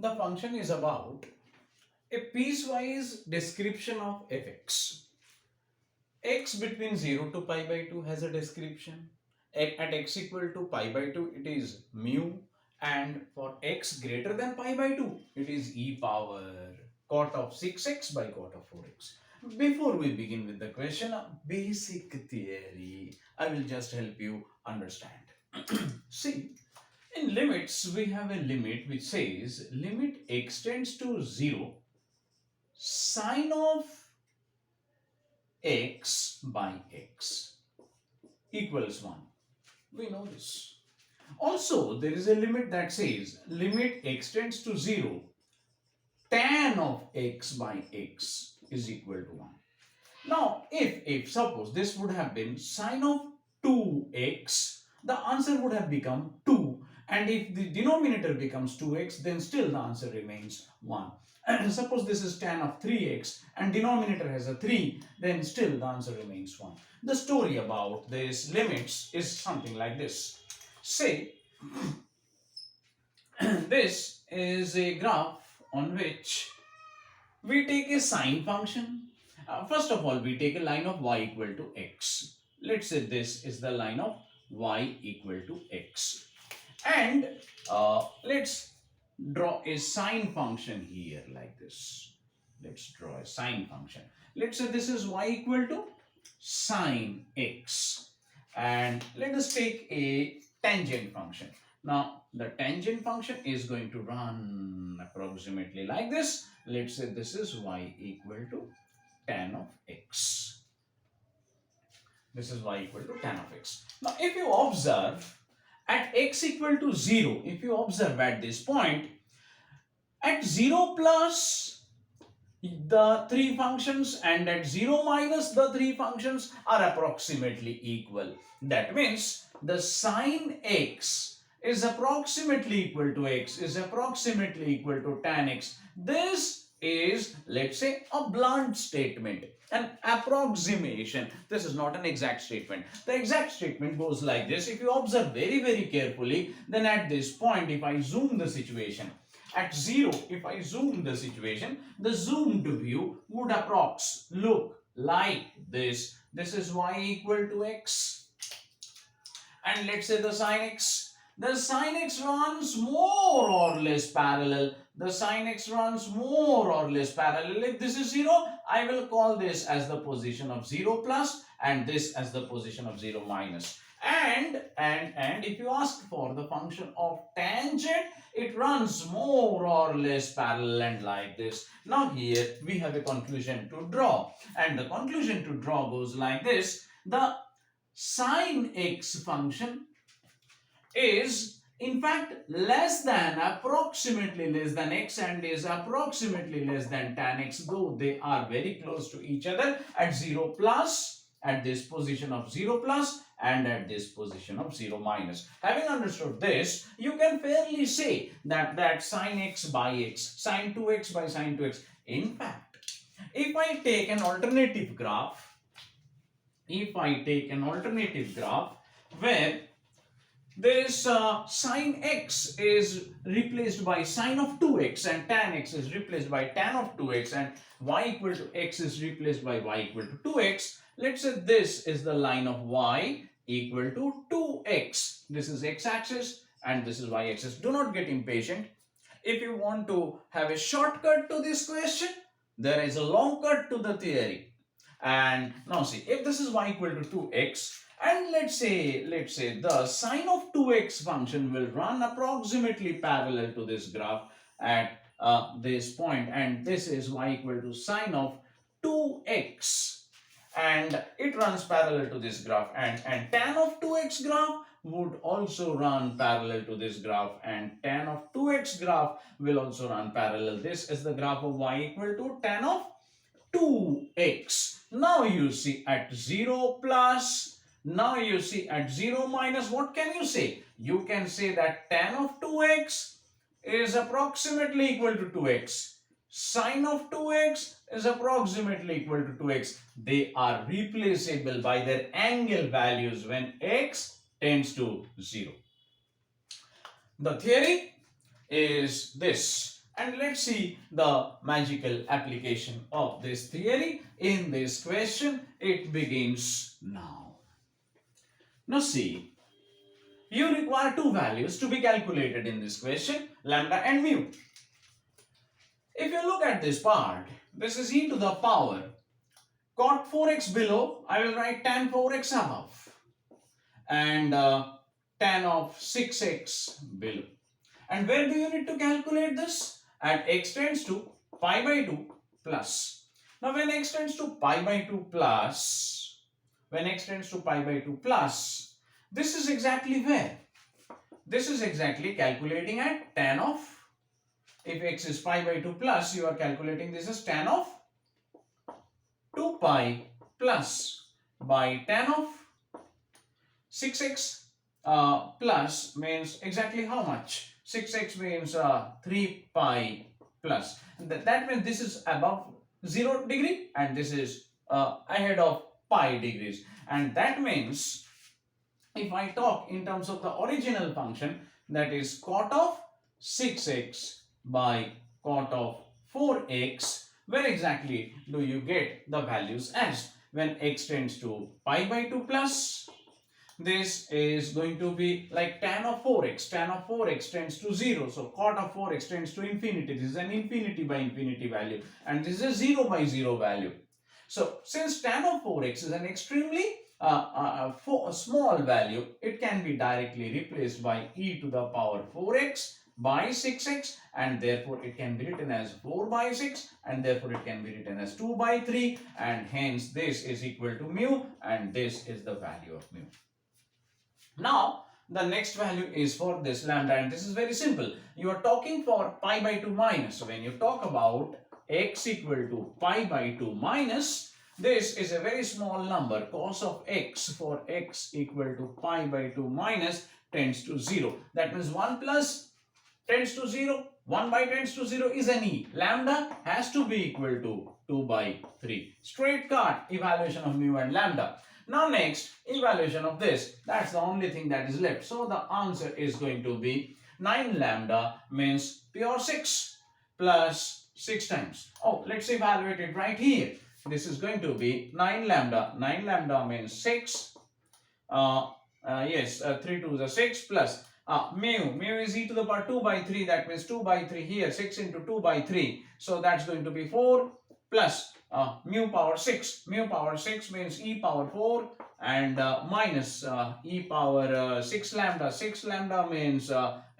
The function is about a piecewise description of fx. X between 0 to pi by 2 has a description. At x equal to pi by 2 it is mu, and for x greater than pi by 2 it is e power cot of 6x by cot of 4x. Before we begin with the question, a basic theory I will just help you understand. See, in limits we have a limit which says limit x tends to 0 sine of x by x equals 1. We know this. Also, there is a limit that says limit x tends to 0 tan of x by x is equal to 1. Now, if suppose this would have been sine of 2x, the answer would have become 2. And if the denominator becomes 2x, then still the answer remains 1. And suppose this is tan of 3x and denominator has a 3, then still the answer remains 1. The story about these limits is something like this. Say, this is a graph on which we take a sine function. First of all, we take a line of y equal to x. Let's say this is the line of y equal to x. And let's draw a sine function here like this. Let's draw a sine function. Let's say this is y equal to sine x. And let us take a tangent function. Now, the tangent function is going to run approximately like this. Let's say this is y equal to tan of x. This is y equal to tan of x. Now, if you observe at x equal to 0, if you observe at this point, at 0 plus the three functions and at 0 minus the three functions are approximately equal. That means the sine x is approximately equal to x, is approximately equal to tan x. This is, let's say, a blunt statement, an approximation. This is not an exact statement. The exact statement goes like this. If you observe very carefully, then at this point, if I zoom the situation, at 0, if I zoom the situation, the zoomed view would approx look like this. This is y equal to x. And let's say the sine x. The sine x runs more or less parallel. The sine x runs more or less parallel. If this is 0, I will call this as the position of 0 plus and this as the position of 0 minus. And if you ask for the function of tangent, it runs more or less parallel and like this. Now here we have a conclusion to draw, and the conclusion to draw goes like this. The sine x function is in fact less than, approximately less than x, and is approximately less than tan x, though they are very close to each other at 0 plus, at this position of 0 plus and at this position of 0 minus. Having understood this, you can fairly say that sine x by x, sine 2x by sine 2x. In fact, if I take an alternative graph, where this sine x is replaced by sine of 2x and tan x is replaced by tan of 2x and y equal to x is replaced by y equal to 2x. Let's say this is the line of y equal to 2x. This is x-axis and this is y-axis. Do not get impatient. If you want to have a shortcut to this question, there is a long cut to the theory. And now see, if this is y equal to 2x, and let's say the sine of 2x function will run approximately parallel to this graph at this point, and this is y equal to sine of 2x, and it runs parallel to this graph, and tan of 2x graph would also run parallel to this graph, and tan of 2x graph will also run parallel. This is the graph of y equal to tan of 2x. Now you see at 0 plus, now you see at 0 minus, what can you say? You can say that tan of 2x is approximately equal to 2x. Sine of 2x is approximately equal to 2x. They are replaceable by their angle values when x tends to 0. The theory is this. And let's see the magical application of this theory in this question. It begins now. Now see, you require two values to be calculated in this question, lambda and mu. If you look at this part, this is e to the power cot 4x below, I will write tan 4x above, and tan of 6x below. And where do you need to calculate this? At x tends to pi by 2 plus. Now when x tends to pi by 2 plus, this is exactly where? This is exactly calculating at tan of, if x is pi by 2 plus, you are calculating this as tan of 2 pi plus by tan of 6x plus means exactly how much? 6x means 3 pi plus. That means this is above 0 degree and this is ahead of pi degrees. And that means if I talk in terms of the original function, that is cot of 6x by cot of 4x, where exactly do you get the values as? When x tends to pi by 2 plus, this is going to be like tan of 4x. Tan of 4x tends to 0. So cot of 4x tends to infinity. This is an infinity by infinity value. And this is a 0 by 0 value. So since tan of 4x is an extremely small value, it can be directly replaced by e to the power 4x by 6x, and therefore it can be written as 4 by 6, and therefore it can be written as 2 by 3, and hence this is equal to mu, and this is the value of mu. Now the next value is for this lambda, and this is very simple. You are talking for pi by 2 minus. So when you talk about x equal to pi by 2 minus, this is a very small number. Cos of x for x equal to pi by 2 minus tends to 0. That means 1 plus tends to 0. 1 by tends to 0 is an e. Lambda has to be equal to 2 by 3. Straight cut evaluation of mu and lambda. Now next, evaluation of this. That's the only thing that is left. So the answer is going to be 9 lambda means pure 6 plus 6 times. Oh, let's evaluate it right here. This is going to be 9 lambda. 9 lambda means 6. 3 to the 6 plus mu is e to the power 2 by 3. That means 2 by 3 here. 6 into 2 by 3. So that's going to be 4 plus mu power 6. Mu power 6 means e power 4 and minus e power 6 lambda. 6 lambda means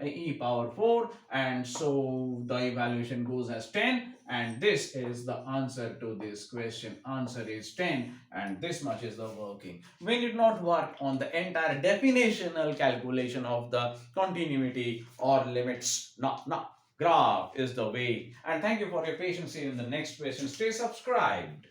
e power 4, and so the evaluation goes as 10, and this is the answer to this question. Answer is 10, and this much is the working. We did not work on the entire definitional calculation of the continuity or limits. No. Graph is the way. And thank you for your patience. See you in the next question. Stay subscribed.